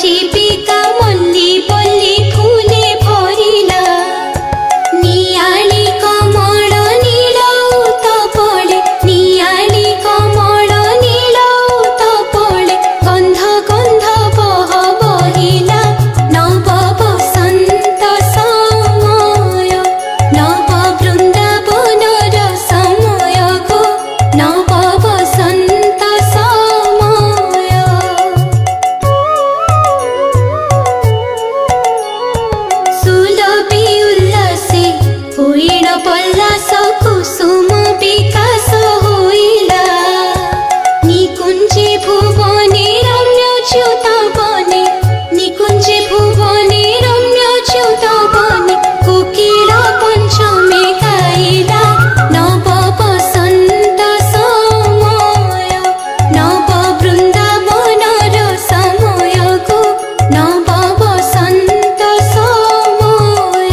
জীবিকা মল্লি পল্লি ফুলে ভরিলা নিয়ালি কমল নীল তপলে নিয়ালি কমল নীল তপলে গন্ধ গন্ধ বহ বহিলা নব বসন্ত সময় নব বৃন্দাবনর সময় গো নব বসন্ত সময় সুলভি উল্লাসে হইল পল্লাস কুসুম বিকাশ হইলা নিকুঞ্জে ভুবনে রম্য চ্যুত বনে নিকুঞ্জে ভুবনে রম্য চ্যুত বনে কোকিল পঞ্চমে গাইলা নব বসন্ত সময় নব বৃন্দাবনর সময় গো নব বসন্ত সময়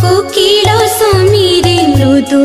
কোকিল সমীরে মৃদু